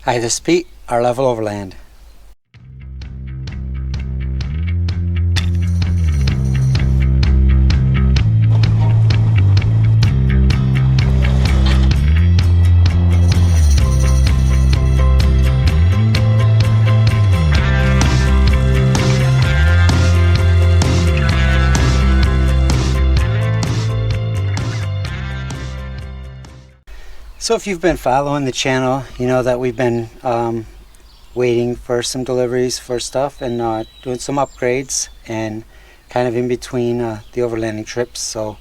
Hi, this is Pete, our level Overland. So if you've been following the channel, you know that we've been waiting for some deliveries for stuff and doing some upgrades and kind of in between the overlanding trips, so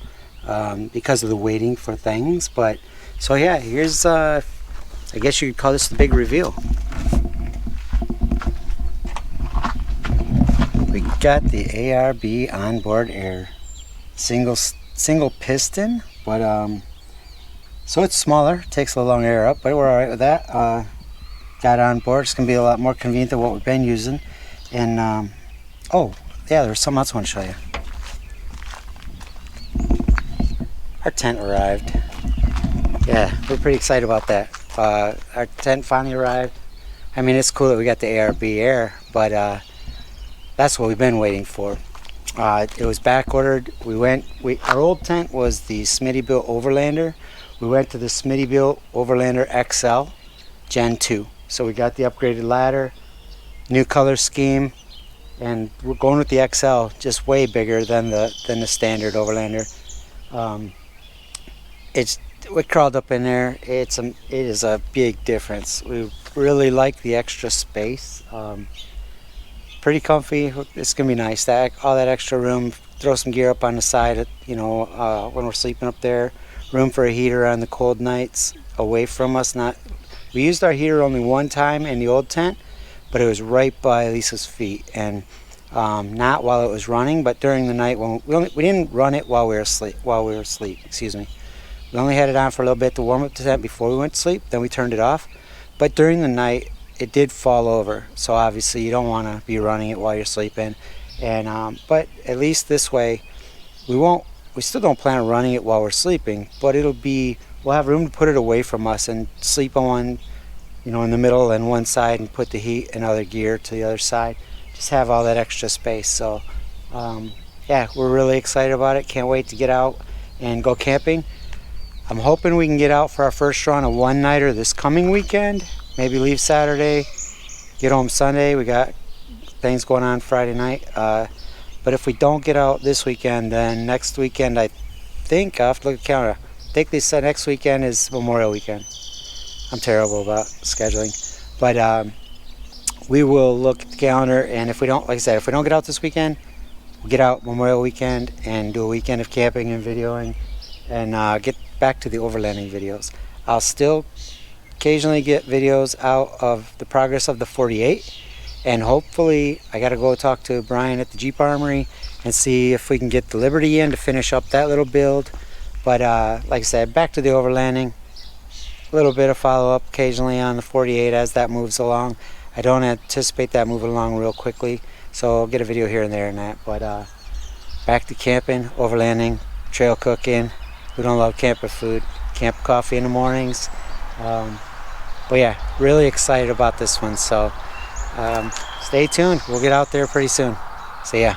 because of the waiting for things. But so yeah, here's I guess you could call this the big reveal. We got the ARB onboard air single piston, but so it's smaller, takes a little long air up, but we're alright with that. Got on board. It's going to be a lot more convenient than what we've been using. And oh yeah, there's something else I want to show you. Our tent arrived. Yeah, we're pretty excited about that. Our tent finally arrived. I mean, it's cool that we got the ARB air, but that's what we've been waiting for. It was back ordered. Our old tent was the Smittybilt Overlander. We went to the Smittybilt Overlander XL Gen 2. So we got the upgraded ladder, new color scheme, and we're going with the XL, just way bigger than the standard Overlander. We crawled up in there. It is a big difference. We really like the extra space. Pretty comfy. It's gonna be nice. All that extra room. Throw some gear up on the side. When we're sleeping up there. Room for a heater on the cold nights away from us. We used our heater only one time in the old tent, but it was right by Lisa's feet, and not while it was running, but during the night when we didn't run it while we were asleep. Excuse me. We only had it on for a little bit to warm up the tent before we went to sleep. Then we turned it off. But during the night, it did fall over. So obviously you don't want to be running it while you're sleeping. And but at least this way, we still don't plan on running it while we're sleeping, but we'll have room to put it away from us and sleep on one, in the middle and one side, and put the heat and other gear to the other side. Just have all that extra space. So yeah, we're really excited about it. Can't wait to get out and go camping. I'm hoping we can get out for our first run, a one-nighter this coming weekend. Maybe leave Saturday, get home Sunday. We got things going on Friday night. But if we don't get out this weekend, then next weekend, I think, I'll have to look at the calendar. I think they said next weekend is Memorial Weekend. I'm terrible about scheduling. But we will look at the calendar, and if we don't, like I said, if we don't get out this weekend, we'll get out Memorial Weekend and do a weekend of camping and videoing, and get back to the overlanding videos. I'll still occasionally get videos out of the progress of the 48. And hopefully, I got to go talk to Brian at the Jeep Armory and see if we can get the Liberty in to finish up that little build. But like I said, back to the overlanding. A little bit of follow-up occasionally on the 48 as that moves along. I don't anticipate that moving along real quickly, so I'll get a video here and there and that. But back to camping, overlanding, trail cooking. We don't love camper food. Camp coffee in the mornings. But yeah, really excited about this one. So. Stay tuned. We'll get out there pretty soon. See ya.